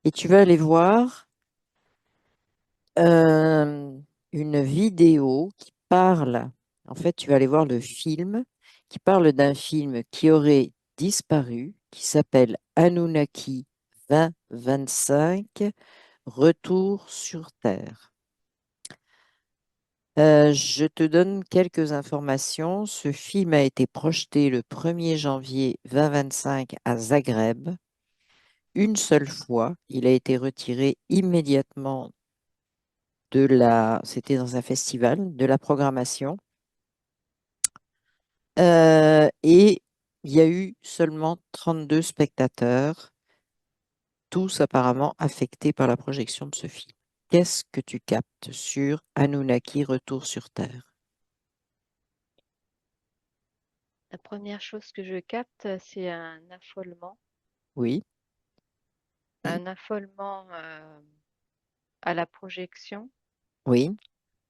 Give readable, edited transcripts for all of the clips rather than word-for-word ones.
et tu vas aller voir euh, une vidéo qui parle. En fait, tu vas aller voir le film qui parle d'un film qui aurait disparu, qui s'appelle Anunnaki 2025, Retour sur Terre. Je te donne quelques informations. Ce film a été projeté le 1er janvier 2025 à Zagreb. Une seule fois, il a été retiré immédiatement c'était dans un festival, de la programmation. Et il y a eu seulement 32 spectateurs, tous apparemment affectés par la projection de ce film. Qu'est-ce que tu captes sur Anunnaki Retour sur Terre? La première chose que je capte, c'est Oui, un affolement à la projection, oui,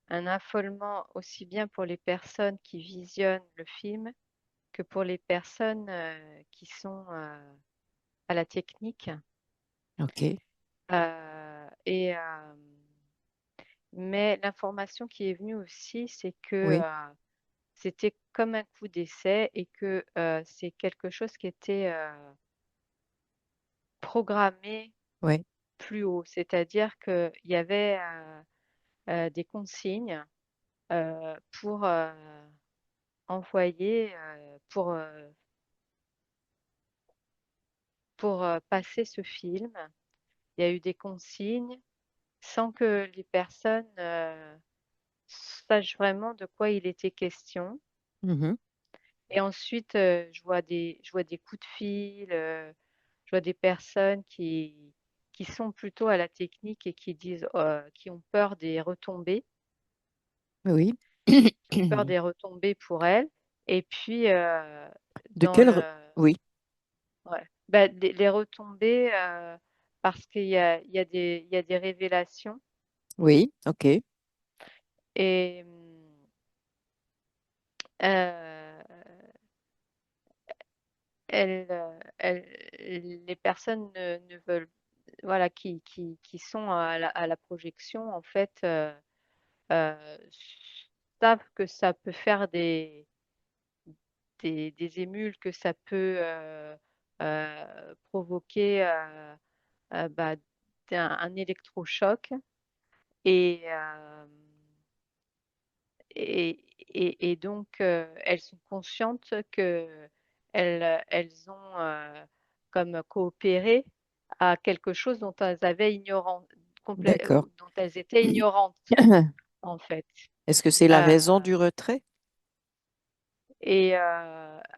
un affolement aussi bien pour les personnes qui visionnent le film que pour les personnes qui sont à la technique. ok, Et mais l'information qui est venue aussi, c'est que oui, c'était comme un coup d'essai et que c'est quelque chose qui était programmé oui, plus haut. C'est-à-dire qu'il y avait des consignes pour envoyer, pour passer ce film. Il y a eu des consignes sans que les personnes sachent vraiment de quoi il était question. mhm, Et ensuite, je vois des coups de fil, je vois des personnes qui sont plutôt à la technique et qui disent, qui ont peur des retombées, oui. qui ont peur des retombées pour elles. Et puis, De dans quel... le, Oui, ouais, bah, les retombées, parce il y a il y a des révélations oui, ok, et les personnes ne veulent, voilà, qui sont à la projection, en fait, euh, savent que ça peut faire des émules, que ça peut provoquer bah, un électrochoc et, et donc elles sont conscientes que elles ont comme coopéré à quelque chose dont elles avaient d'accord. dont elles étaient ignorantes en fait. Est-ce que c'est la Euh, raison du retrait? et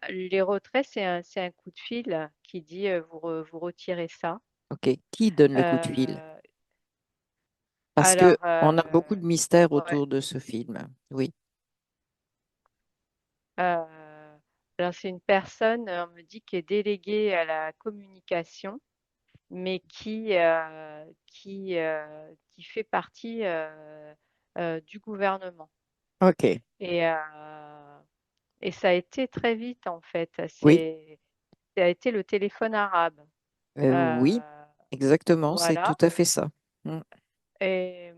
les retraits, c'est un coup de fil qui dit vous retirez ça. Ok, qui donne le coup de fil? Euh, Parce que alors, on a beaucoup de mystères ouais, autour de ce film. Oui, euh, alors c'est une personne, on me dit, qui est déléguée à la communication, mais qui fait partie du gouvernement. ok, Et, ça a été très vite, en fait. oui, Ça a été le téléphone arabe. oui, Euh, exactement, c'est tout voilà. à fait ça. Mm. Et,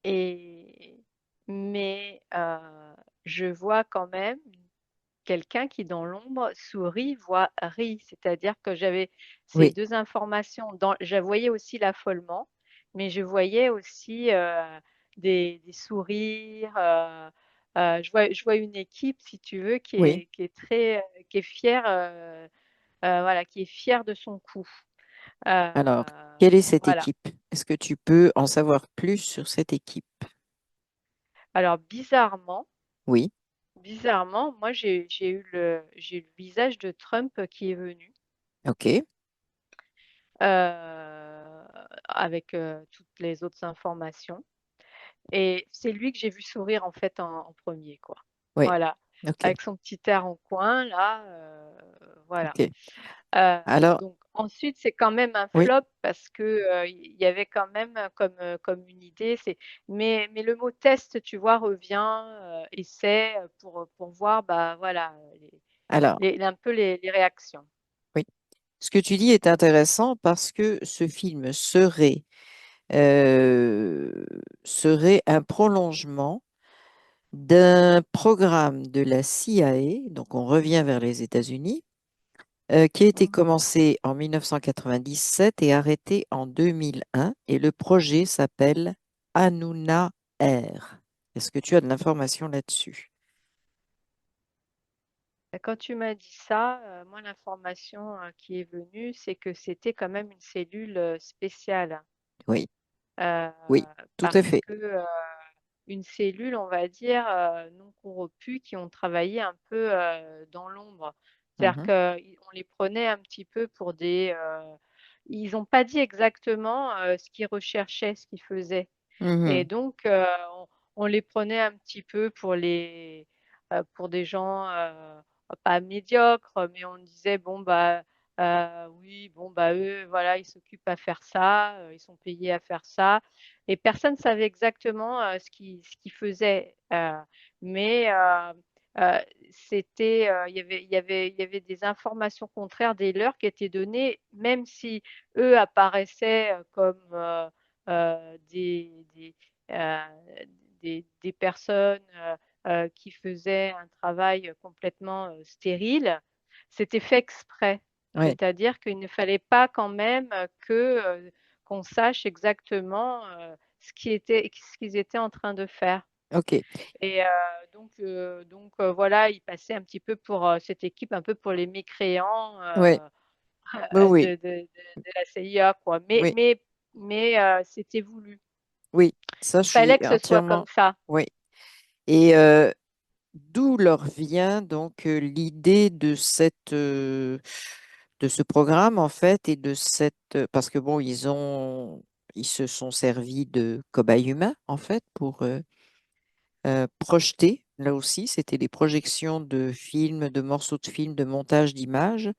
et- mais je vois quand même quelqu'un qui, dans l'ombre, sourit, voit, rit. C'est-à-dire que j'avais ces Oui, deux informations. Je voyais aussi l'affolement, mais je voyais aussi des sourires. Je vois une équipe, si tu veux, oui. qui est très, qui est fière, voilà, qui est fière de son coup. Alors, quelle est cette Voilà. équipe? Est-ce que tu peux en savoir plus sur cette équipe? Alors, Oui, moi, j'ai eu le visage de Trump qui est venu. ok, euh, avec toutes les autres informations. Et c'est lui que j'ai vu sourire en fait en premier, quoi. oui, Voilà, ok, avec son petit air en coin, là, voilà. ok. Alors, Donc ensuite, c'est quand même un oui, flop parce que il y avait quand même comme une idée. Mais le mot test, tu vois, revient, essai pour voir, bah voilà, alors, un peu les réactions. oui. Ce que tu dis est intéressant parce que ce film euh, serait un prolongement d'un programme de la CIA, donc on revient vers les États-Unis, qui a été Mhm. commencé en 1997 et arrêté en 2001. Et le projet s'appelle Hanouna Air. Est-ce que tu as de l'information là-dessus? Quand tu m'as dit ça, moi l'information qui est venue, c'est que c'était quand même une cellule spéciale. Oui, Euh, oui, tout à Parce fait. que une cellule, on va dire, non corrompue, qui ont travaillé un peu dans l'ombre. C'est-à-dire Mhm, qu'on les prenait un petit peu pour des... ils n'ont pas dit exactement ce qu'ils recherchaient, ce qu'ils faisaient. Et mhm, donc, on les prenait un petit peu pour des gens pas médiocres, mais on disait, bon, bah, oui, bon, bah, eux, voilà, ils s'occupent à faire ça, ils sont payés à faire ça. Et personne ne savait exactement ce qu'ils faisaient. Mais euh, il y avait des informations contraires des leurs qui étaient données, même si eux apparaissaient comme euh, des personnes qui faisaient un travail complètement stérile. C'était fait exprès. oui, C'est-à-dire qu'il ne fallait pas quand même qu'on sache exactement ce qu'ils étaient en train de faire. ok, Et voilà, ils passaient un petit peu pour cette équipe, un peu pour les mécréants oui, oui, oui, de la CIA, quoi. oui, Mais c'était voulu. oui, ça Il je suis fallait que ce soit comme entièrement, ça. oui. Et d'où leur vient donc l'idée de ce programme en fait et de parce que bon ils se sont servis de cobayes humains en fait pour projeter. Là aussi, c'était des projections de films, de morceaux de films, de montage d'images.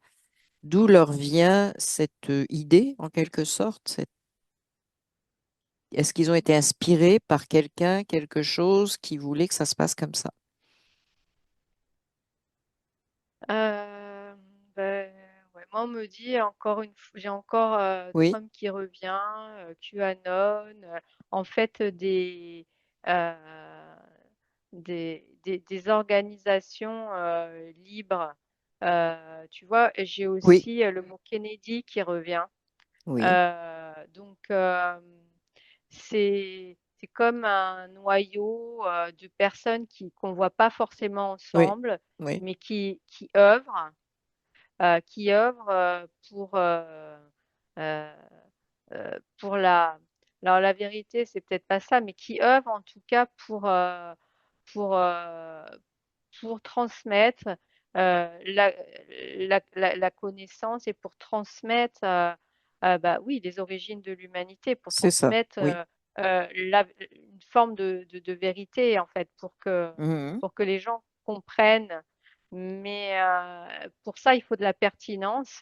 D'où leur vient cette idée en quelque sorte. Est-ce qu'ils ont été inspirés par quelqu'un, quelque chose qui voulait que ça se passe comme ça? Euh, ben, ouais, moi, on me dit encore j'ai encore Oui, Trump qui revient, QAnon, en fait euh, des organisations libres. Tu vois, et j'ai oui, aussi le mot Kennedy qui revient. oui, Donc, c'est comme un noyau de personnes qu'on voit pas forcément oui, ensemble, oui, mais qui œuvrent euh, pour la. Alors la vérité, c'est peut-être pas ça, mais qui œuvrent en tout cas pour, euh, pour transmettre la connaissance et pour transmettre, bah, oui, les origines de l'humanité, pour c'est ça. transmettre Oui. une forme de vérité, en fait, Mhm. pour que les gens comprennent. Mais pour ça, il faut de la pertinence.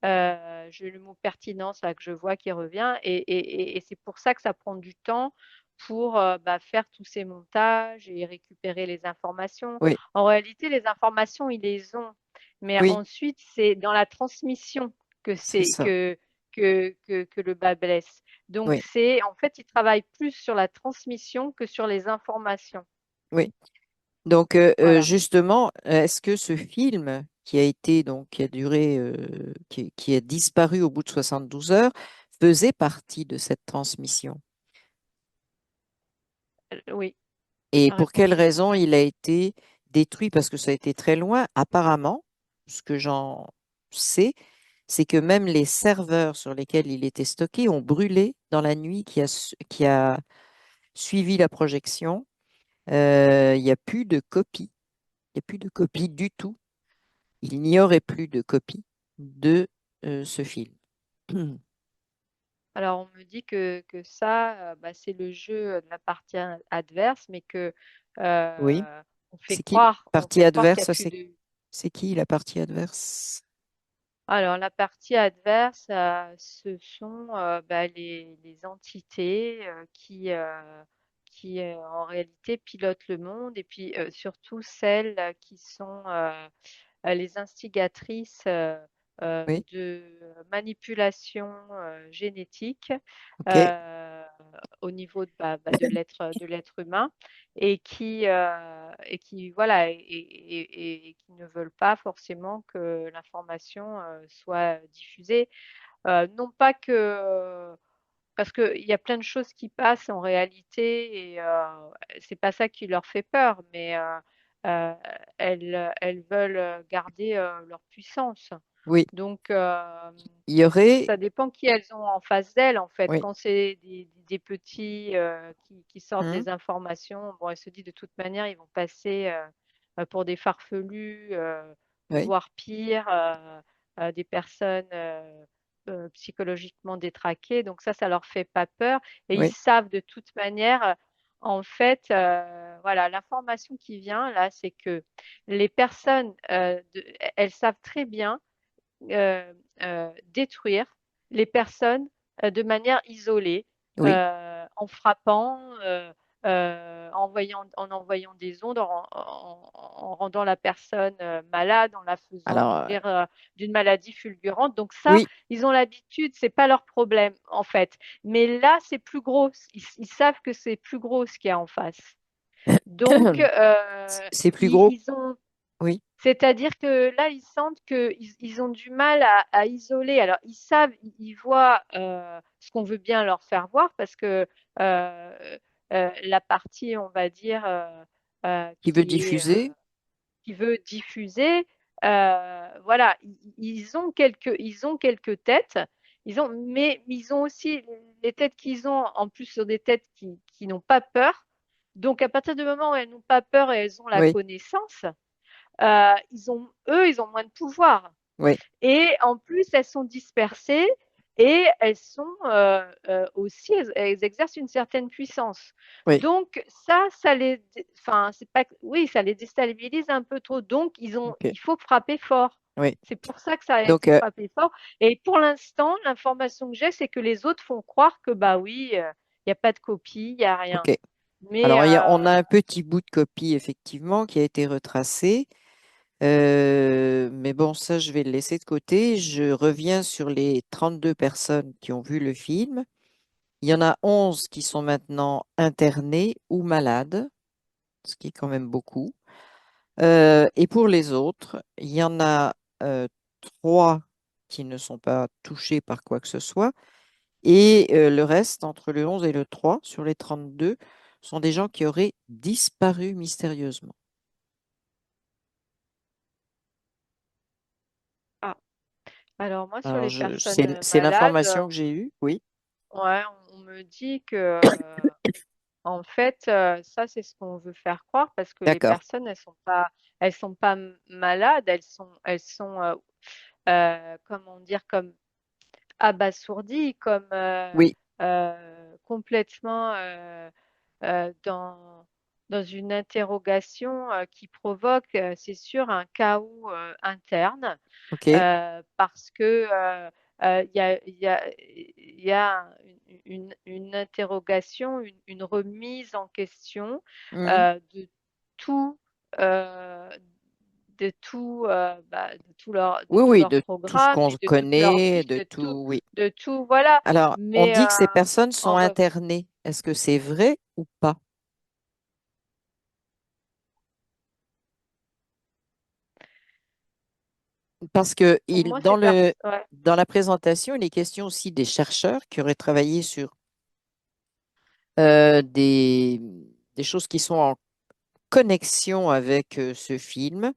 J'ai le mot pertinence là que je vois qui revient et c'est pour ça que ça prend du temps pour bah, faire tous ces montages et récupérer les informations. Oui, En réalité, les informations, ils les ont, mais oui, ensuite, c'est dans la transmission que c'est c'est ça. que le bas blesse. Donc, Oui, en fait, ils travaillent plus sur la transmission que sur les informations. oui. Donc, Voilà. justement, est-ce que ce film qui a été, donc, qui a duré, qui a disparu au bout de 72 heures, faisait partie de cette transmission? Oui, Et la pour réponse quelle est oui. raison il a été détruit? Parce que ça a été très loin. Apparemment, ce que j'en sais, c'est que même les serveurs sur lesquels il était stocké ont brûlé dans la nuit qui a suivi la projection. Il n'y a plus de copies. Il n'y a plus de copies du tout. Il n'y aurait plus de copies de ce film. Alors, on me dit que ça, bah, c'est le jeu de la partie adverse, mais que Oui. C'est qui la on partie fait croire qu'il n'y a adverse? plus de. C'est qui la partie adverse? Alors, la partie adverse, ce sont bah, les entités qui en réalité pilotent le monde, et puis surtout celles qui sont les instigatrices Oui. de manipulation génétique OK. euh, au niveau de l'être humain et qui voilà et qui ne veulent pas forcément que l'information soit diffusée. Non pas que parce qu'il y a plein de choses qui passent en réalité et c'est pas ça qui leur fait peur, mais heu, elles veulent garder leur puissance. Oui. Donc Il y aurait, ça dépend qui elles ont en face d'elles, en fait. oui. Quand c'est des petits qui sortent Hmm. des informations, bon, elles se disent de toute manière, ils vont passer pour des farfelus, Oui. voire pire, des personnes psychologiquement détraquées. Donc ça leur fait pas peur. Et ils Oui. savent de toute manière, en fait, voilà, l'information qui vient là, c'est que les personnes, elles savent très bien détruire les personnes de manière isolée, Oui. en frappant, en envoyant des ondes, en rendant la personne malade, en la faisant Alors, mourir d'une maladie fulgurante. Donc ça, oui. ils ont l'habitude, c'est pas leur problème en fait. Mais là, c'est plus gros. Ils savent que c'est plus gros ce qu'il y a en face. Donc, C'est plus gros. ils ont Oui. c'est-à-dire que là, ils sentent qu'ils ont du mal à isoler. Alors, ils savent, ils voient ce qu'on veut bien leur faire voir parce que la partie, on va dire, Qui veut diffuser. qui veut diffuser, voilà, ils ont quelques têtes, mais ils ont aussi les têtes qu'ils ont, en plus, sur des têtes qui n'ont pas peur. Donc, à partir du moment où elles n'ont pas peur et elles ont la Oui. connaissance, ils ont moins de pouvoir. Oui. Et en plus, elles sont dispersées et elles sont aussi, elles exercent une certaine puissance. Oui. Donc enfin, c'est pas, oui, ça les déstabilise un peu trop. Donc, OK. il faut frapper fort. Oui. C'est pour ça que ça a Donc, été frappé fort. Et pour l'instant, l'information que j'ai, c'est que les autres font croire que, bah oui, il n'y a pas de copie, il n'y a rien. OK. Mais Alors, on a un petit bout de copie, effectivement, qui a été retracé. Mais bon, ça, je vais le laisser de côté. Je reviens sur les 32 personnes qui ont vu le film. Il y en a 11 qui sont maintenant internées ou malades, ce qui est quand même beaucoup. Et pour les autres, il y en a 3 qui ne sont pas touchés par quoi que ce soit. Et le reste, entre le 11 et le 3, sur les 32, sont des gens qui auraient disparu mystérieusement. ah, alors moi, sur Alors, les personnes c'est malades, l'information que j'ai eue, oui. ouais, on me dit que, en fait, ça, c'est ce qu'on veut faire croire parce que les D'accord. personnes, elles sont pas malades, elles sont, comment dire, comme abasourdies, comme Oui, complètement dans une interrogation qui provoque, c'est sûr, un chaos interne ok. parce que il y a une interrogation, une remise en question Mhm. de tout, euh, de Oui, tout oui, leur de tout ce programme qu'on et de toute leur connaît, vie, de tout, oui. de tout, voilà. Alors, on Mais dit que ces personnes sont en revanche, internées. Est-ce que c'est vrai ou pas? Parce que pour moi, c'est ouais. dans la présentation, il est question aussi des chercheurs qui auraient travaillé sur euh, des, des choses qui sont en connexion avec ce film,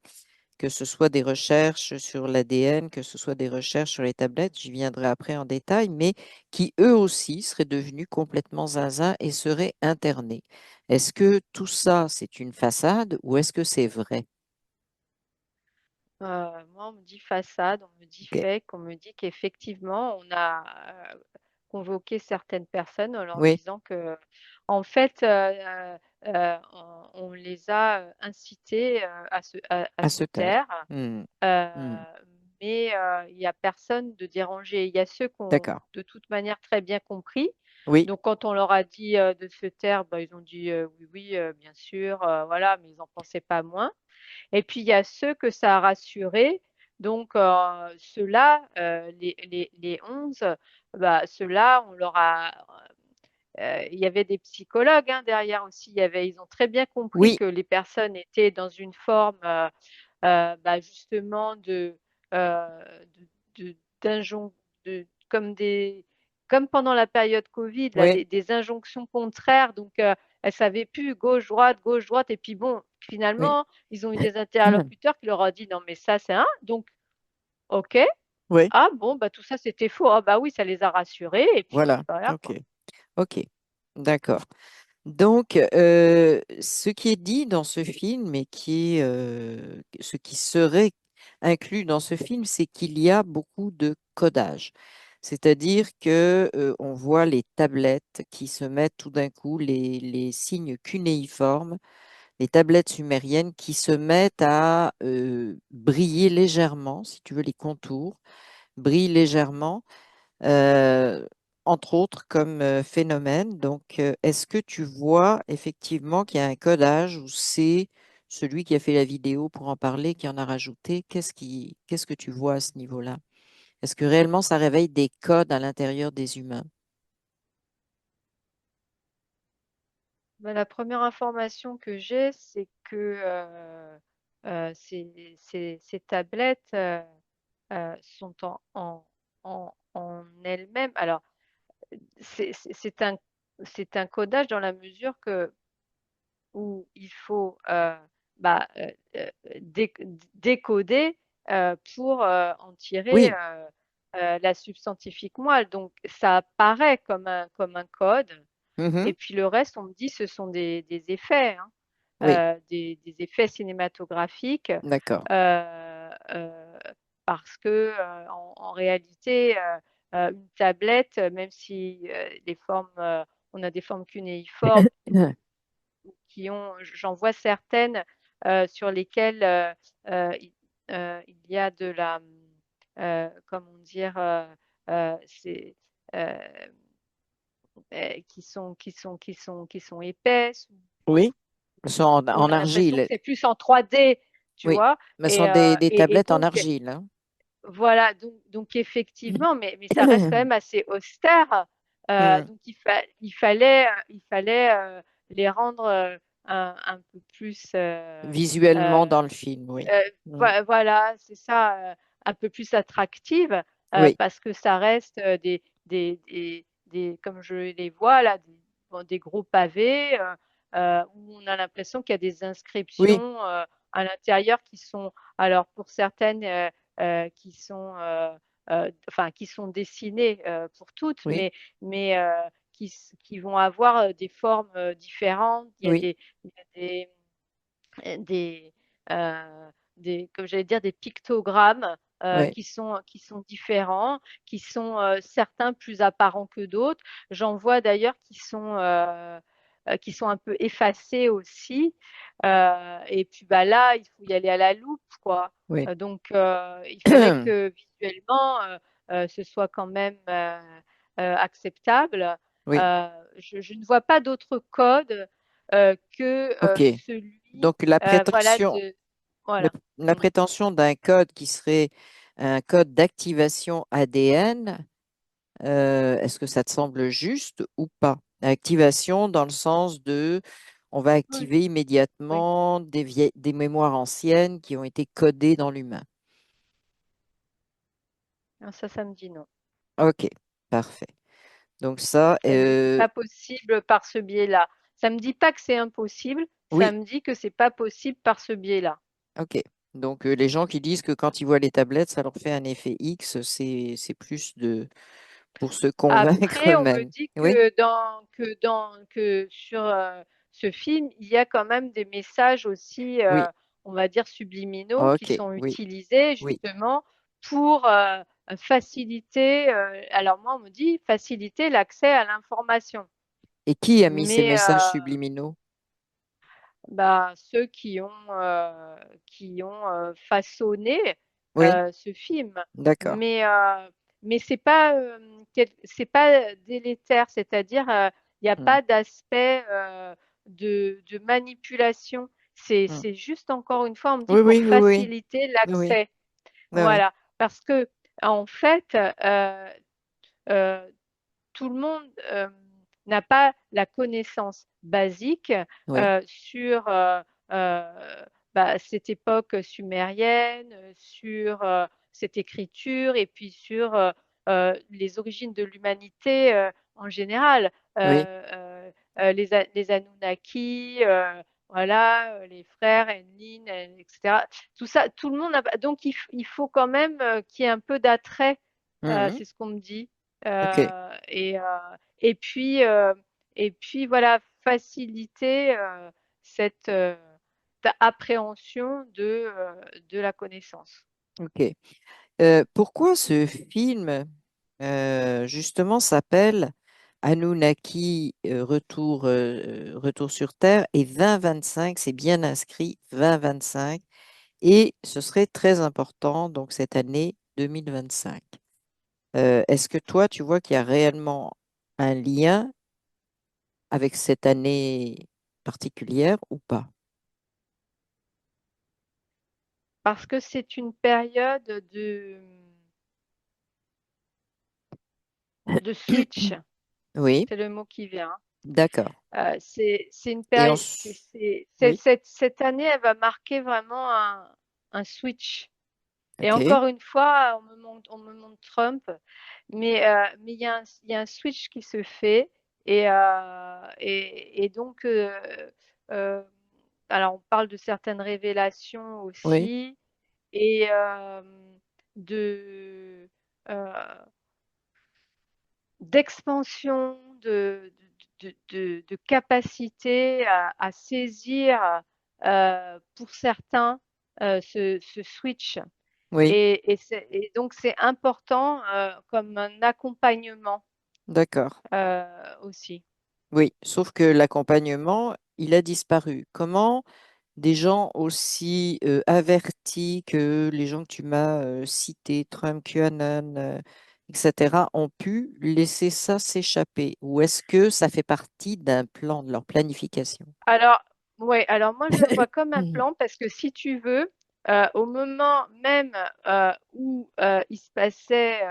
que ce soit des recherches sur l'ADN, que ce soit des recherches sur les tablettes, j'y viendrai après en détail, mais qui eux aussi seraient devenus complètement zinzin et seraient internés. Est-ce que tout ça, c'est une façade ou est-ce que c'est vrai? Moi, on me dit façade, on me dit Ok. fake, on me dit qu'effectivement, on a convoqué certaines personnes en leur Oui, disant que, en fait, on les a incités à à se se taire. taire, Hmm, euh, hmm. mais il n'y a personne de dérangé. Il y a ceux qui ont D'accord. de toute manière très bien compris. Oui, Donc, quand on leur a dit de se taire, bah, ils ont dit oui, oui, bien sûr, voilà, mais ils n'en pensaient pas moins. Et puis il y a ceux que ça a rassurés, Donc, ceux-là, les 11, bah, ceux-là, il y avait des psychologues hein, derrière aussi. Ils ont très bien compris Oui, que les personnes étaient dans une forme bah, justement de, d'injon- comme comme pendant la période Covid, là, oui, des injonctions contraires. Donc, elles savaient plus gauche, droite. Et puis bon, oui. finalement, ils ont eu des interlocuteurs qui leur ont dit non, mais ça, c'est un. Donc, OK. Oui, Ah bon, bah tout ça, c'était faux. Ah bah oui, ça les a rassurés. Et puis, voilà. voilà, OK. quoi. OK. D'accord. Donc, ce qui est dit dans ce film et ce qui serait inclus dans ce film, c'est qu'il y a beaucoup de codage. C'est-à-dire que, on voit les tablettes qui se mettent tout d'un coup, les signes cunéiformes, les tablettes sumériennes qui se mettent à briller légèrement, si tu veux, les contours brillent légèrement euh, entre autres comme phénomène. Donc, est-ce que tu vois effectivement qu'il y a un codage ou c'est celui qui a fait la vidéo pour en parler qui en a rajouté? Qu'est-ce que tu vois à ce niveau-là? Est-ce que réellement ça réveille des codes à l'intérieur des humains? Bah, la première information que j'ai, c'est que ces tablettes sont en elles-mêmes. Alors, c'est c'est- c'est un, c'est un codage dans la mesure où il faut bah, dé- décoder pour en tirer Oui. la substantifique moelle. Donc, ça apparaît comme un code. Mhm. Et puis le reste, on me dit, ce sont des effets, hein, Oui. des effets cinématographiques, D'accord. parce que en réalité, une tablette, même si les formes, on a des formes cunéiformes j'en vois certaines sur lesquelles il y a de la, comment dire, c'est euh, qui sont épaisses. Oui. Elles sont On en a l'impression que argile. c'est plus en 3D, tu Oui. vois. Mais ce sont des Et tablettes en donc, argile, hein. voilà, donc effectivement, mais ça reste quand même assez austère. Hmm. Donc il fallait les rendre un peu plus Visuellement euh, dans le film, oui. Hmm. voilà, c'est ça, un peu plus attractive, Oui. parce que ça reste comme je les vois là, bon, des gros pavés où on a l'impression qu'il y a des Oui. inscriptions à l'intérieur qui sont, alors pour certaines, enfin qui sont dessinées pour toutes, Oui. mais qui vont avoir des formes différentes. Oui. Il y a des, comme j'allais dire, des pictogrammes Oui. qui sont différents, qui sont certains plus apparents que d'autres. J'en vois d'ailleurs qui sont un peu effacés aussi. Et puis bah là, il faut y aller à la loupe, quoi. Oui. Donc il fallait que visuellement ce soit quand même acceptable. Oui. Je ne vois pas d'autre code que OK. celui Donc, la voilà, prétention, le- voilà. la Mm. prétention d'un code qui serait un code d'activation ADN, est-ce que ça te semble juste ou pas? Activation dans le sens de, on va Oui, activer oui. immédiatement des mémoires anciennes qui ont été codées dans l'humain. Ah, ça me dit non. OK, parfait. Donc ça, Ça me dit c'est pas possible par ce biais-là. Ça me dit pas que c'est impossible, ça oui, me dit que c'est pas possible par ce biais-là. OK. Donc, les gens qui disent que quand ils voient les tablettes, ça leur fait un effet X, c'est plus pour se convaincre Après, on me eux-mêmes. dit Oui, que sur ce film, il y a quand même des messages aussi, oui, on va dire subliminaux, qui OK, sont oui, utilisés oui. justement pour faciliter. Alors moi, on me dit faciliter l'accès à l'information. Et qui a mis ces Mais messages subliminaux? bah, ceux qui ont façonné Oui, ce film. d'accord. Mais, c'est pas délétère, c'est-à-dire il n'y a Hmm, pas d'aspect de manipulation. hmm. C'est juste encore une fois, on me dit Oui, pour oui, oui, oui, faciliter oui, oui, l'accès. Ouais, ouais. Voilà, parce que en fait, euh, tout le monde n'a pas la connaissance basique Oui, sur cette époque sumérienne, sur cette écriture et puis sur les origines de l'humanité en général. oui. Les Anunnaki, voilà, les frères Enlil, etc. Tout ça, tout le monde a. Donc il faut quand même qu'il y ait un peu d'attrait, Mhm. c'est ce qu'on me dit. OK. Euh, et, euh, et puis, voilà, faciliter cette appréhension de la connaissance. OK. Pourquoi ce film, justement, s'appelle Anunnaki, Retour sur Terre et 2025, c'est bien inscrit, 2025, et ce serait très important, donc cette année 2025. Est-ce que toi, tu vois qu'il y a réellement un lien avec cette année particulière ou pas? Parce que c'est une période de switch, Oui, c'est le mot qui vient. d'accord. C'est une Et période, oui, cette année, elle va marquer vraiment un switch. Et OK, encore une fois, on me montre Trump, mais il y a un switch qui se fait et donc, euh, alors on parle de certaines révélations oui, aussi et de euh, d'expansion de capacité à saisir pour certains ce switch. oui, Et donc, c'est important comme un accompagnement d'accord. aussi. Oui, sauf que l'accompagnement, il a disparu. Comment des gens aussi avertis que les gens que tu m'as cités, Trump, QAnon, etc., ont pu laisser ça s'échapper? Ou est-ce que ça fait partie d'un plan, de leur planification? Alors, ouais, alors moi, je le vois comme un Mhm. plan parce que si tu veux, au moment même où il se passait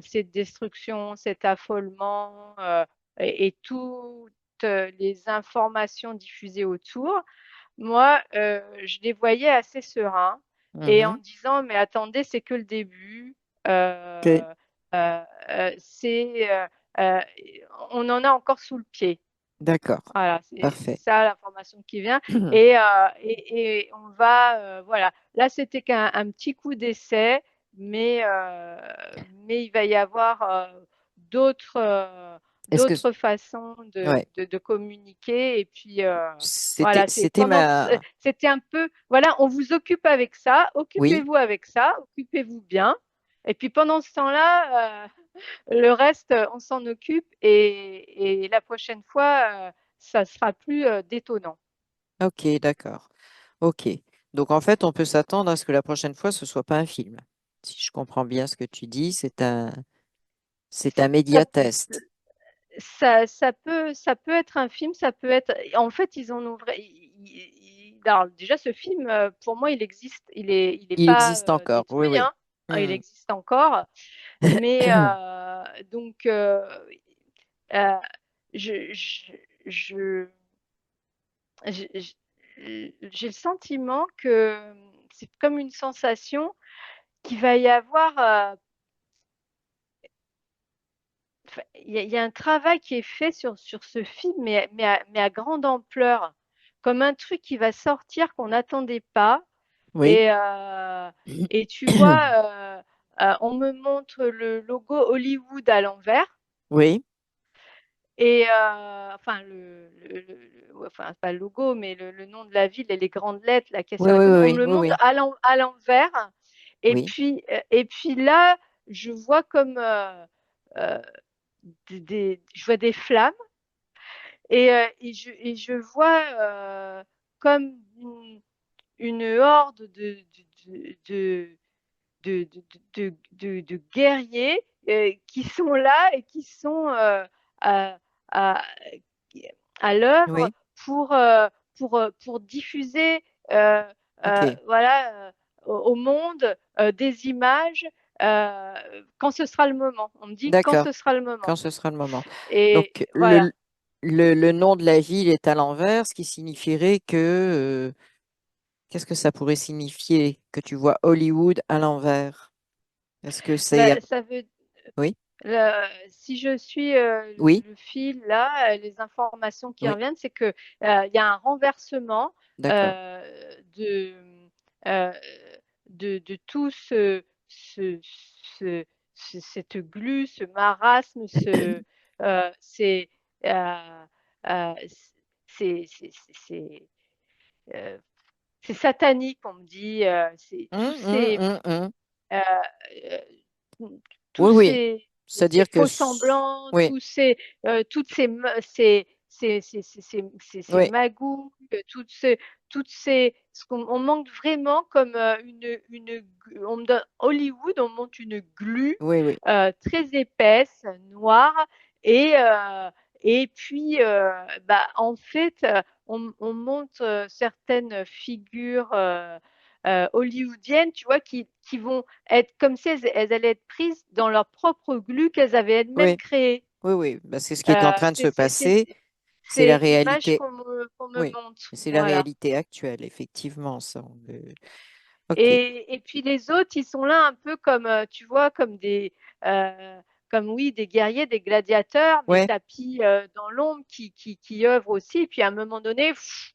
cette destruction, cet affolement et toutes les informations diffusées autour, moi, je les voyais assez sereins et en Mhm. disant: «Mais attendez, c'est que le début, OK, c'est, on en a encore sous le pied». d'accord, Voilà, c'est parfait. ça l'information qui vient et on va, voilà. Là, c'était qu'un petit coup d'essai, mais il va y avoir, d'autres, Est-ce que... d'autres façons Ouais, de communiquer et puis, c'était, voilà, c'est c'était pendant ma... c'était un peu voilà, on vous occupe avec ça, Oui, occupez-vous avec ça, occupez-vous bien et puis pendant ce temps-là, le reste, on s'en occupe et la prochaine fois, ça sera plus détonnant. ok, d'accord. Ok. Donc en fait, on peut s'attendre à ce que la prochaine fois, ce soit pas un film. Si je comprends bien ce que tu dis, c'est un Ça, médiatest. ça peut être un film, ça peut être. En fait, ils en ont. Alors, déjà, ce film, pour moi, il existe. Il est Il pas existe encore, oui, détruit, oui. hein. Il Hmm. existe encore. Mais donc, euh, je, je, je, je- j'ai le sentiment que c'est comme une sensation qu'il va y avoir. Enfin, il y a un travail qui est fait sur ce film, mais à grande ampleur, comme un truc qui va sortir qu'on n'attendait pas. Oui. Et, et tu vois, on me montre le logo Hollywood à l'envers. Oui, Et enfin, ouais, enfin, pas le logo, mais le nom de la ville et les grandes lettres là, qu'il y a oui, sur la oui, côte, on me oui, le oui, montre oui, à l'envers. oui, Et puis là, je vois comme euh, je vois des flammes et je vois comme une horde de guerriers qui sont là et qui sont à, à, à l'œuvre oui. pour, pour diffuser Ok. voilà, au monde des images euh, quand ce sera le moment. On me dit quand D'accord, ce sera le quand moment. ce sera le moment. Donc, Et voilà. le nom de la ville est à l'envers, ce qui signifierait que, qu'est-ce que ça pourrait signifier que tu vois Hollywood à l'envers? Est-ce que c'est... Ben, ça veut, Oui, si je suis oui, le fil là, les informations qui oui, reviennent, c'est que il y a un renversement d'accord. euh, de, euh, de tout ce, ce- cette glu, ce marasme, c'est euh, euh, c'est euh, c'est satanique, on me dit. C'est tous ces Hum. euh, euh, tous Oui, oui. ces C'est-à-dire que... faux semblants, Oui, toutes ces oui, magouilles, ce qu'on on manque vraiment comme on me donne Hollywood, on monte une glu oui, oui, très épaisse, noire, et et puis bah en fait on monte certaines figures hollywoodiennes, tu vois, qui vont être comme si elles allaient être prises dans leur propre glu qu'elles avaient elles-mêmes oui, créé. oui, oui. Ben, c'est ce qui est en train de se passer. C'est la C'est l'image réalité. qu'on me Oui, montre. c'est la Voilà. réalité actuelle, effectivement, ça. OK. Et puis les autres, ils sont là un peu comme, tu vois, comme oui, des guerriers, des gladiateurs, mais Ouais, tapis dans l'ombre qui œuvrent aussi. Et puis à un moment donné, je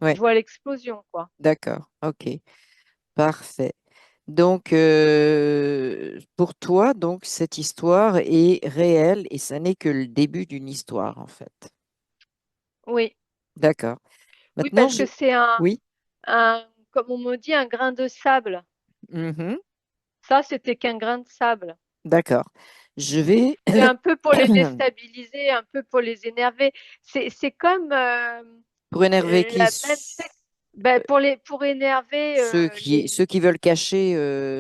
ouais, vois l'explosion, quoi. d'accord. OK. Parfait. Donc, pour toi, donc, cette histoire est réelle et ça n'est que le début d'une histoire, en fait. Oui, D'accord. oui, Maintenant, parce que c'est oui, comme on me dit, un grain de sable. mhm, Ça, c'était qu'un grain de sable. d'accord. Je vais, C'est un peu pour les déstabiliser, un peu pour les énerver. C'est comme pour énerver qui? la même ben, pour énerver Ceux qui veulent cacher,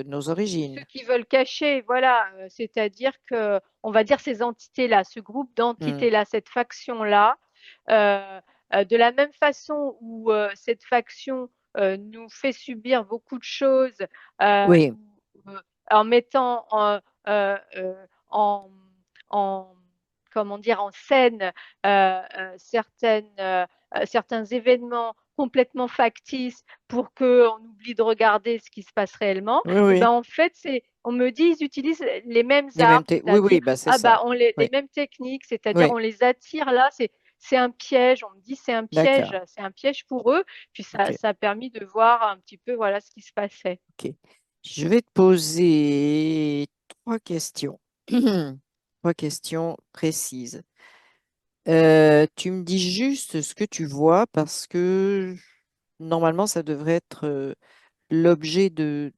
nos ceux origines. qui veulent cacher, voilà, c'est-à-dire que, on va dire ces entités-là, ce groupe Hmm. d'entités-là, cette faction-là, euh, de la même façon où cette faction nous fait subir beaucoup de choses Oui, en mettant en, en, comment dire, en scène certains événements complètement factices pour qu'on oublie de regarder ce qui se passe réellement. oui, Et oui. ben en fait, on me dit, ils utilisent les mêmes armes, Oui, c'est-à-dire oui, bah, c'est ah ça. bah les Oui, mêmes techniques, c'est-à-dire oui, on les attire là, c'est un piège. On me dit d'accord. c'est un piège pour eux. Puis OK, ça a permis de voir un petit peu voilà ce qui se passait. OK. Je vais te poser trois questions. Trois questions précises. Tu me dis juste ce que tu vois parce que normalement, ça devrait être l'objet de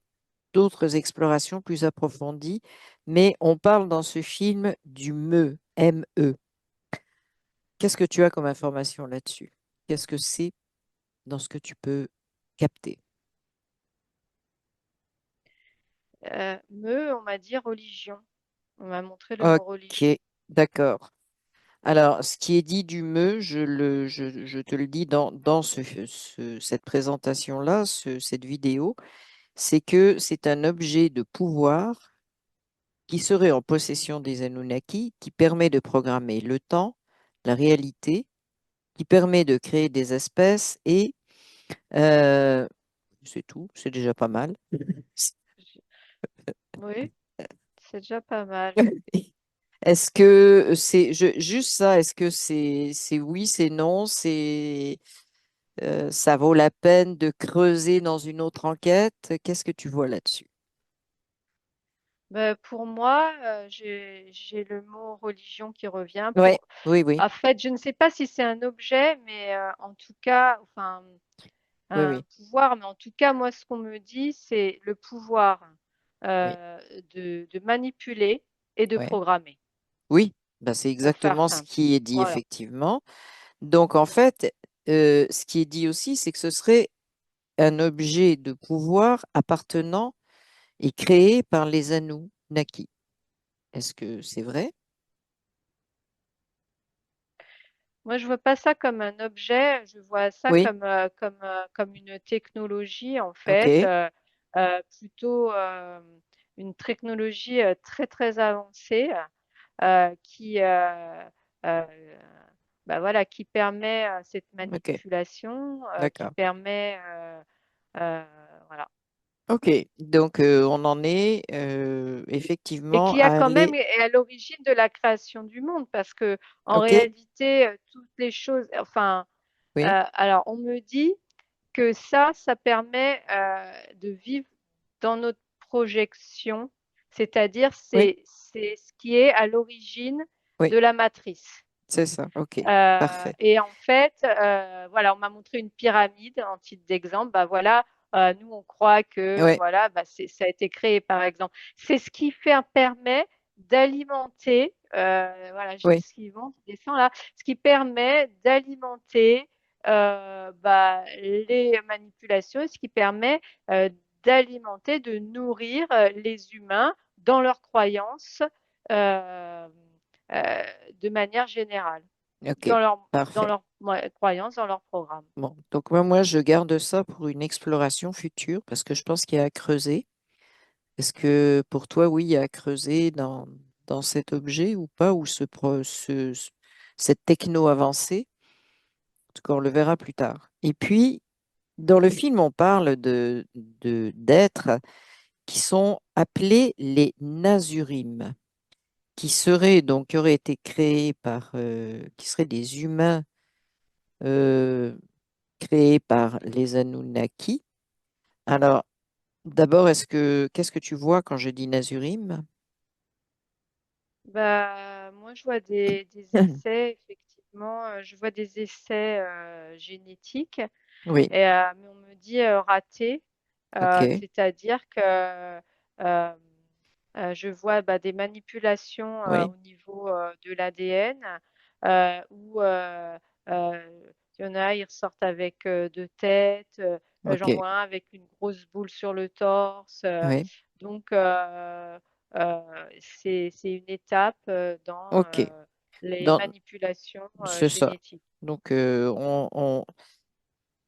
d'autres explorations plus approfondies, mais on parle dans ce film du ME, M-E. Qu'est-ce que tu as comme information là-dessus? Qu'est-ce que c'est dans ce que tu peux capter? On m'a dit religion. On m'a montré le mot Ok, religion. d'accord. Alors, ce qui est dit du me, je te le dis dans cette présentation-là, cette vidéo, c'est que c'est un objet de pouvoir qui serait en possession des Anunnaki, qui permet de programmer le temps, la réalité, qui permet de créer des espèces et euh, c'est tout, c'est déjà pas mal. Oui, c'est déjà pas mal. Est-ce que c'est juste ça? Est-ce que c'est oui, c'est non, ça vaut la peine de creuser dans une autre enquête? Qu'est-ce que tu vois là-dessus? Pour moi, j'ai le mot religion qui revient Ouais, pour. oui, oui, En fait, je ne sais pas si c'est un objet, mais en tout cas, enfin, oui, un oui, pouvoir. Mais en tout cas, moi, ce qu'on me dit, c'est le pouvoir oui, de manipuler et de ouais. programmer, Oui, ben, c'est pour faire exactement ce simple. qui est dit Voilà. effectivement. Donc en fait, ce qui est dit aussi, c'est que ce serait un objet de pouvoir appartenant et créé par les Anunnaki. Est-ce que c'est vrai? Moi, je vois pas ça comme un objet, je vois ça Oui, comme une technologie, en fait, ok, plutôt une technologie très très avancée qui euh, bah voilà, qui permet cette Ok, manipulation, qui d'accord. permet euh, voilà. Ok, donc on en est Et effectivement qui a à quand même aller. est à l'origine de la création du monde, parce que en Ok, réalité, toutes les choses, enfin, oui, alors on me dit que ça permet de vivre dans notre projection, c'est-à-dire oui, c'est ce qui est à l'origine oui, de la matrice. c'est ça. Ok, parfait. Et en fait, voilà, on m'a montré une pyramide en titre d'exemple. Bah voilà, nous on croit que Oui, voilà, bah ça a été créé par exemple. C'est ce qui permet d'alimenter, voilà, j'ai le oui, suivant qui descend là, ce qui permet d'alimenter bah, les manipulations, ce qui permet euh, d'alimenter, de nourrir les humains dans leurs croyances euh, euh, de manière générale ok, dans parfait. leurs ouais, croyances, dans leur programme. Bon, donc moi, je garde ça pour une exploration future parce que je pense qu'il y a à creuser. Est-ce que pour toi, oui, il y a à creuser dans cet objet ou pas, ou cette techno avancée? En tout cas, on le verra plus tard. Et puis, dans le film, on parle d'êtres qui sont appelés les Nasurim, qui auraient été créés qui seraient des humains euh, créés par les Anunnaki. Alors, d'abord, qu'est-ce que tu vois quand je dis Nasurim? Bah, moi, je vois des essais, effectivement, je vois des essais génétiques, Oui, mais on me dit ratés, ok, c'est-à-dire que je vois bah, des manipulations oui, au niveau de l'ADN où il y en a, ils ressortent avec deux têtes, ok, j'en vois un avec une grosse boule sur le torse. oui, Donc, c'est une étape dans ok. les Dans, manipulations c'est ça. génétiques. Donc,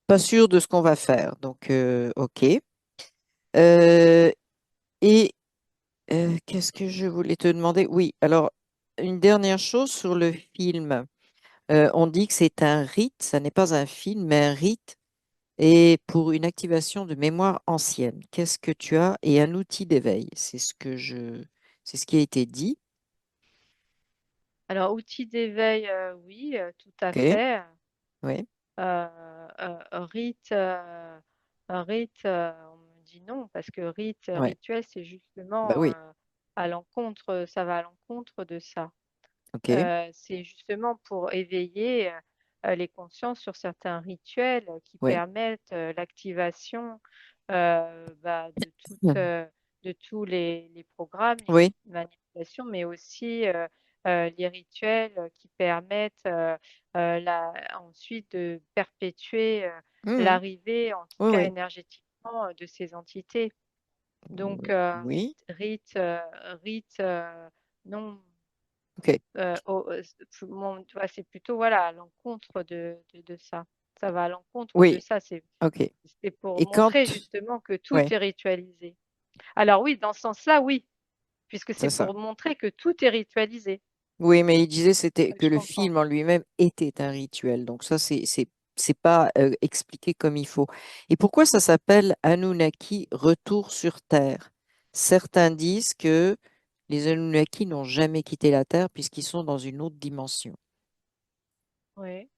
pas sûr de ce qu'on va faire. Donc, ok. Euh, et qu'est-ce que je voulais te demander? Oui, alors, une dernière chose sur le film. On dit que c'est un rite, ça n'est pas un film, mais un rite, et pour une activation de mémoire ancienne. Qu'est-ce que tu as? Et un outil d'éveil. C'est ce qui a été dit. Alors, outils d'éveil, oui, tout à Ok, fait. oui, Rite, un rite, on me dit non, parce que rite, ouais, rituel, c'est bah justement oui, à l'encontre, ça va à l'encontre de ça. ok, C'est justement pour éveiller les consciences sur certains rituels qui oui, permettent l'activation bah, de tous les programmes, les oui, manipulations, mais aussi les rituels qui permettent ensuite de perpétuer mhm, l'arrivée, en tout oui, cas oui, énergétiquement, de ces entités. Donc, oui, rite, non. ok, Tu vois, c'est plutôt voilà, à l'encontre de ça. Ça va à l'encontre de oui, ça. ok. C'est pour Et montrer quand, justement que tout ouais, est ritualisé. Alors oui, dans ce sens-là, oui, puisque c'est c'est ça. pour montrer que tout est ritualisé. Oui, mais il disait C'est c'était ça que que je le comprends. film en lui-même était un rituel. Donc ça, c'est pas expliqué comme il faut. Et pourquoi ça s'appelle Anunnaki Retour sur Terre? Certains disent que les Anunnaki n'ont jamais quitté la Terre puisqu'ils sont dans une autre dimension. Oui.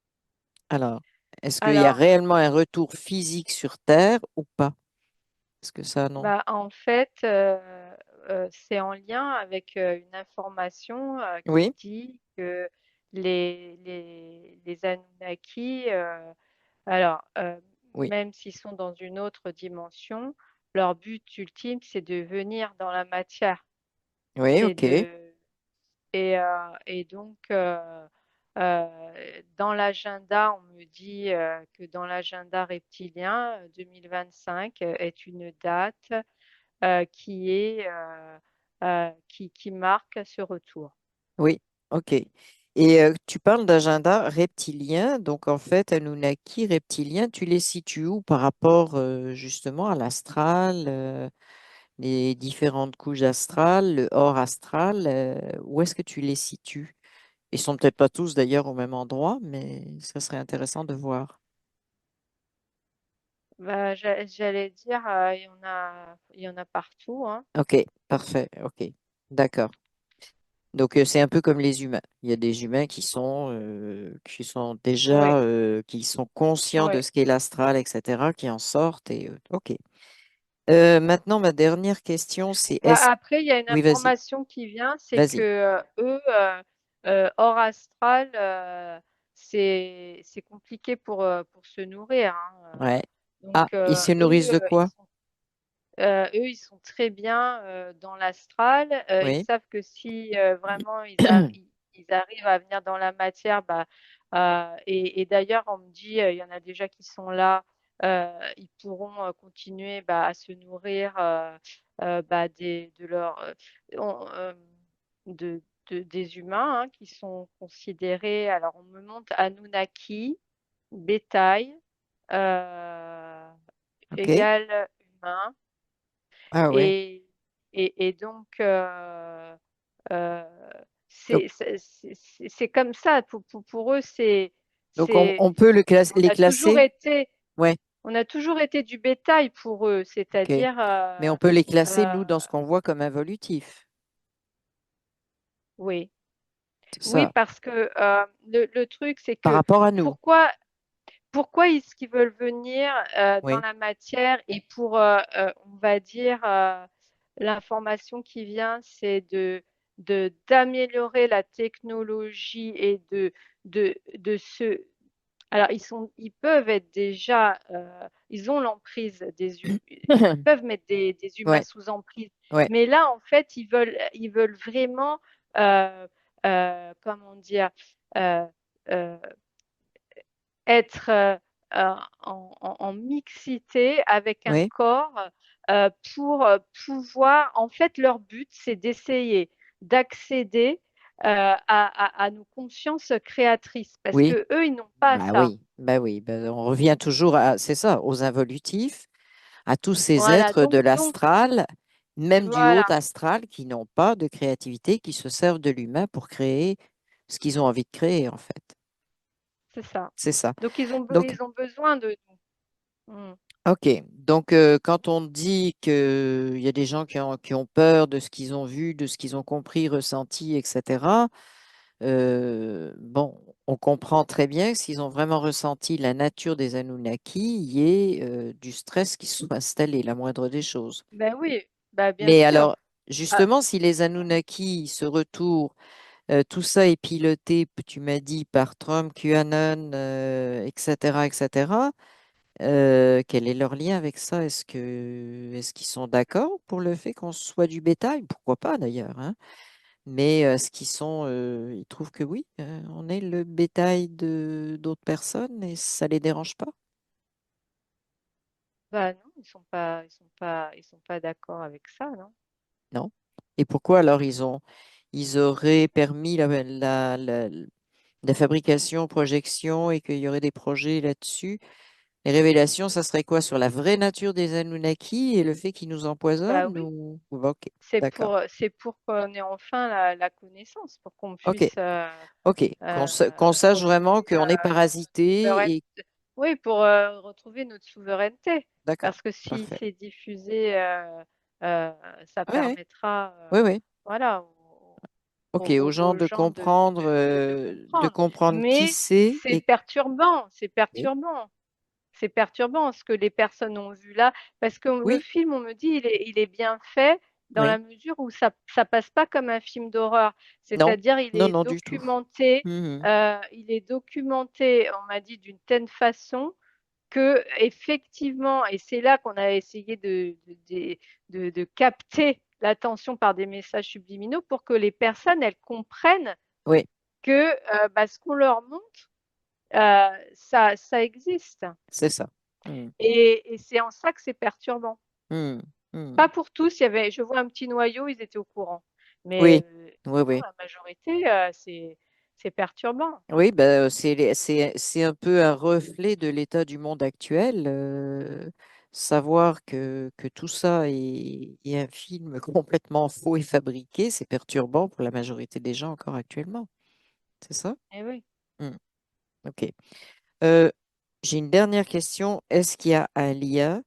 Alors, est-ce qu'il y a Alors, réellement un retour physique sur Terre ou pas? Est-ce que ça, non? bah, en fait, c'est en lien avec une information qui Oui, dit que les Anunnaki, alors, oui, même s'ils sont dans une autre dimension, leur but ultime, c'est de venir dans la matière. oui, C'est ok, de et donc dans l'agenda, on me dit, que dans l'agenda reptilien, 2025 est une date, qui est, qui marque ce retour. oui, ok. Et tu parles d'agenda reptilien, donc en fait, Anunnaki reptiliens, tu les situes où par rapport justement à l'astral, les différentes couches astrales, le hors astral, où est-ce que tu les situes? Ils sont peut-être pas tous d'ailleurs au même endroit, mais ça serait intéressant de voir. Bah, j'allais dire, il y en a partout, hein. Ok, parfait, ok, d'accord. Donc c'est un peu comme les humains. Il y a des humains qui sont déjà Oui, qui sont conscients de oui. ce qu'est l'astral, etc., qui en sortent et ok. Maintenant ma dernière question c'est Bah, est-ce après, il y a une oui vas-y information qui vient, c'est que vas-y eux, hors astral, c'est compliqué pour se nourrir, hein. ouais Donc, ah ils se nourrissent de quoi? eux, ils sont très bien dans l'astral. Ils Oui. savent que si vraiment ils arrivent à venir dans la matière, bah, et d'ailleurs, on me dit, il y en a déjà qui sont là, ils pourront continuer bah, à se nourrir bah, de leur, de, des humains hein, qui sont considérés. Alors, on me montre Anunnaki, bétail, euh, Ok. égal humain. Ah ouais. Et, et donc, euh, Donc, c'est comme ça. Pour eux, donc c'est, on peut on les a toujours classer? été, Ouais, on a toujours été du bétail pour eux. ok. C'est-à-dire, Mais on peut les classer, euh, nous, dans ce qu'on voit comme involutif. oui, C'est oui, ça. parce que le truc, c'est Par que rapport à nous. pourquoi pourquoi est-ce qu'ils veulent venir dans Oui. la matière et pour, on va dire, l'information qui vient, c'est d'améliorer la technologie et de se. Alors, ils peuvent être déjà, ils ont l'emprise ils peuvent mettre des humains Ouais, sous emprise, ouais, mais là, en fait, ils veulent vraiment, euh, comment dire, euh, euh, être en mixité avec un oui, corps pour pouvoir, en fait, leur but, c'est d'essayer d'accéder à nos consciences créatrices, parce oui. que eux, ils n'ont pas Bah ça. oui, bah oui. Bah, on revient toujours à, c'est ça, aux involutifs, à tous ces Voilà, êtres de l'astral, même du haut voilà, astral, qui n'ont pas de créativité, qui se servent de l'humain pour créer ce qu'ils ont envie de créer, en fait. c'est ça. C'est ça. Donc, Donc, ils ont besoin de nous. ok. Donc, quand on dit qu'il y a des gens qui ont peur de ce qu'ils ont vu, de ce qu'ils ont compris, ressenti, etc., bon, on comprend très bien que s'ils ont vraiment ressenti la nature des Anunnaki, il y ait du stress qui soit installé, la moindre des choses. Ben oui, bah bien Mais sûr. alors, Ah, justement, si les Anunnaki se retournent, tout ça est piloté, tu m'as dit, par Trump, QAnon, etc., etc., quel est leur lien avec ça? Est-ce qu'ils sont d'accord pour le fait qu'on soit du bétail? Pourquoi pas d'ailleurs, hein? Mais ce qu'ils sont, ils trouvent que oui, on est le bétail de d'autres personnes et ça les dérange pas, bah non, ils sont pas d'accord avec ça, non? non? Et pourquoi alors ils auraient permis la fabrication, projection et qu'il y aurait des projets là-dessus? Les révélations, ça serait quoi sur la vraie nature des Anunnaki et le fait qu'ils nous Bah empoisonnent oui. ou... Ok, d'accord. C'est pour qu'on ait enfin la connaissance, pour qu'on Ok, puisse ok. Qu'on sache vraiment retrouver qu'on est souveraine- parasité et... oui, pour retrouver notre souveraineté. D'accord, Parce que si parfait. c'est diffusé, euh, ça Oui, oui, permettra, oui, oui. voilà, Ok, aux gens aux gens de comprendre. comprendre qui Mais c'est et c'est et- perturbant. C'est perturbant ce que les personnes ont vu là, parce que le oui, film, on me dit, il est bien fait dans la oui, mesure où ça passe pas comme un film d'horreur. non, C'est-à-dire, non, non, du tout. Mhm. il est documenté, on m'a dit, d'une telle façon que effectivement, et c'est là qu'on a essayé de capter l'attention par des messages subliminaux pour que les personnes, elles comprennent Oui, que bah, ce qu'on leur montre, ça existe. c'est ça. Mhm. Et c'est en ça que c'est perturbant. Mhm. Mhm. Pas pour tous, je vois un petit noyau, ils étaient au courant. Mais Oui, oui, non, oui. la majorité, c'est. c'est perturbant. Oui, ben, c'est un peu un reflet de l'état du monde actuel. Savoir que tout ça est un film complètement faux et fabriqué, c'est perturbant pour la majorité des gens encore actuellement. C'est ça? Eh oui. Hmm, ok. Euh, j'ai une dernière question. Est-ce qu'il y a un lien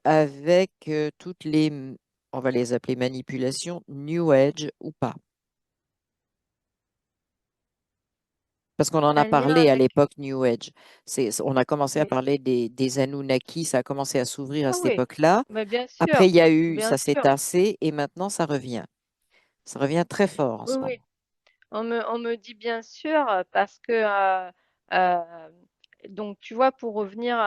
avec toutes on va les appeler manipulations, New Age ou pas? Parce qu'on en a Un lien parlé à avec. l'époque New Age. On a commencé à Oui. parler des Anunnaki, ça a commencé à s'ouvrir à Ah cette oui, époque-là. mais bien Après, sûr, bien ça s'est sûr. tassé et maintenant ça revient. Ça revient très fort en Oui, ce oui. moment. On me dit bien sûr parce que euh, donc tu vois pour revenir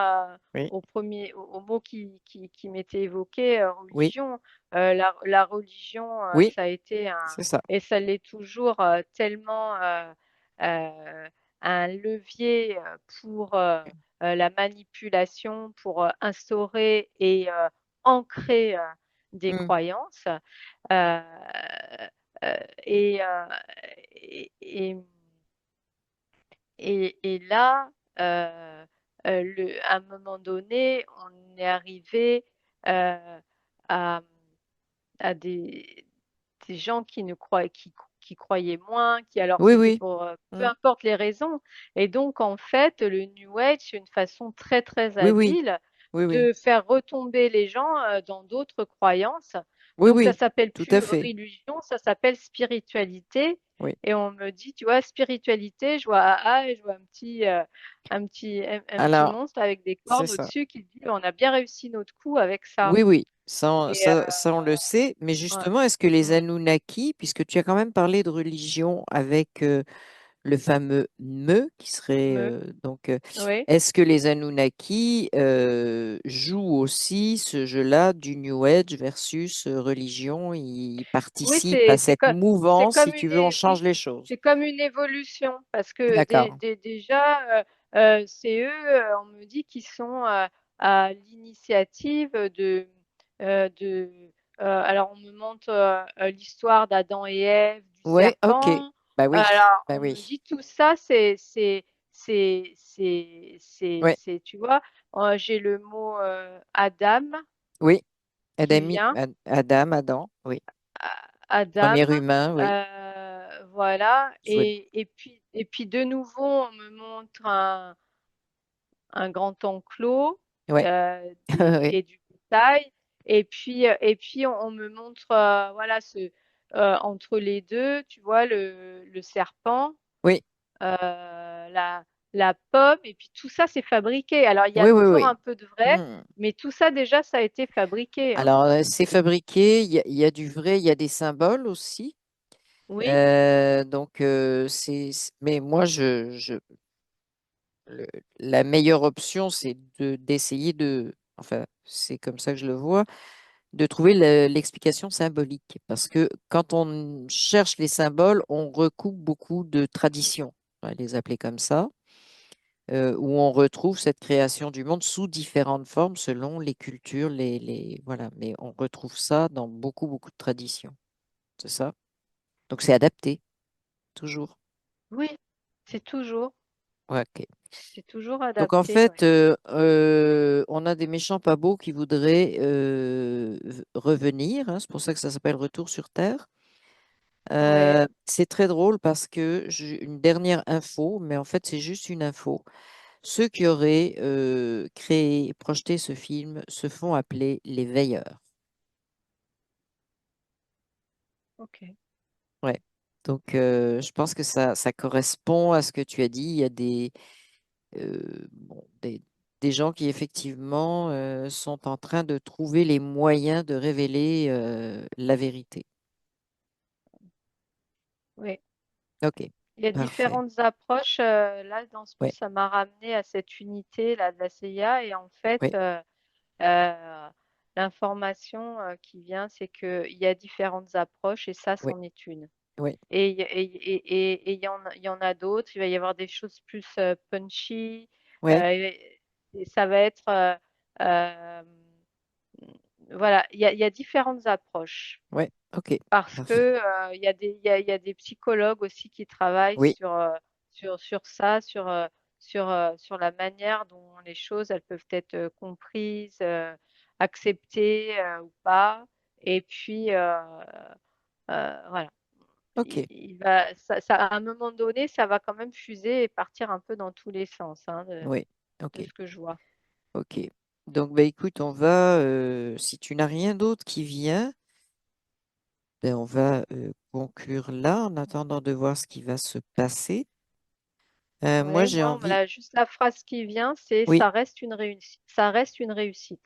Oui, au mot qui m'était évoqué oui, religion la religion oui, ça a été un c'est ça. et ça l'est toujours tellement un levier pour la manipulation pour instaurer et ancrer des Mm. croyances. Heu et et et et là, à un moment donné, on est arrivé, heu, à à des gens qui ne croient qui croyaient moins, qui alors Oui, c'était oui. pour, peu Mm. importe les raisons et donc en fait, le New Age, c'est une façon très, très Oui, oui, habile oui, oui. de faire retomber les gens, dans d'autres croyances. Oui, Donc ça oui, s'appelle tout à plus fait. religion, ça s'appelle spiritualité Oui. et on me dit: «Tu vois, spiritualité», je vois AA et je vois un petit Alors, monstre avec des c'est cornes ça. au-dessus qui dit: «On a bien réussi notre coup avec ça» Oui, oui, et ça, on le sait. Mais ouais. justement, est-ce que les Mmh. Anunnaki, puisque tu as quand même parlé de religion avec le fameux Me, qui serait Me oui. est-ce que les Anunnaki jouent aussi ce jeu-là du New Age versus religion? Ils Oui, participent à cette c'est mouvance, si comme tu veux, on change les choses. c'est comme une évolution parce que D'accord. déjà, c'est eux, on me dit qu'ils sont, à l'initiative de, alors on me montre, l'histoire d'Adam et Ève, du Ouais, ok. serpent. Bah oui, Alors bah on me oui. dit tout ça, Ouais, c'est tu vois? J'ai le mot, Adam oui. qui vient. Adam, Adam, oui. Adam, Premier humain, oui. voilà Soit... et puis de nouveau on me montre un grand enclos, Ouais, des oui, et du bétail et puis on me montre, voilà entre les 2 tu vois le serpent, oui, la pomme et puis tout ça c'est fabriqué. Alors il y a oui, oui, toujours oui. un peu de vrai, Hmm. mais tout ça déjà ça a été fabriqué, hein. Alors, c'est fabriqué, il y a du vrai, il y a des symboles aussi. Oui, Donc, mais moi, le- la meilleure option, c'est d'essayer enfin, c'est comme ça que je le vois, de trouver l'explication symbolique. Parce que quand on cherche les symboles, on recoupe beaucoup de traditions, on va les appeler comme ça, où on retrouve cette création du monde sous différentes formes selon les cultures, voilà. Mais on retrouve ça dans beaucoup, beaucoup de traditions. C'est ça? Donc, c'est adapté, toujours. oui, c'est toujours Ouais, ok. c'est toujours Donc en adapté, fait, oui. on a des méchants pas beaux qui voudraient revenir, hein, c'est pour ça que ça s'appelle Retour sur Terre. Ouais, C'est très drôle parce que j'ai une dernière info, mais en fait c'est juste une info. Ceux qui auraient créé, projeté ce film se font appeler les veilleurs. OK. Ouais. Donc je pense que ça correspond à ce que tu as dit. Il y a bon, des gens qui effectivement sont en train de trouver les moyens de révéler la vérité. Oui. Ok, Il y a parfait. différentes approches, là, dans ce Ouais, ça m'a ramené à cette unité-là de la CIA et en fait, ouais, heu, l'information, qui vient, c'est qu'il y a différentes approches et ça, ouais, c'en est une. ouais, Il y en a d'autres, il va y avoir des choses plus, punchy, ouais, et ça va être, hem, voilà, il y a différentes approches. Ouais, ok, Parce que parfait. il y a des psychologues aussi qui travaillent Oui, sur ça, sur la manière dont les choses elles peuvent être comprises, acceptées ou pas. Et puis voilà, ok, à un moment donné, ça va quand même fuser et partir un peu dans tous les sens, hein, oui, de ok, ce que je vois. ok. Donc, bah, écoute, on va, si tu n'as rien d'autre qui vient, ben, on va conclure là en attendant de voir ce qui va se passer. Moi, Ouais, j'ai moi, envie, juste la phrase qui vient, c'est oui. ça reste une réussite. Ça reste une réussite.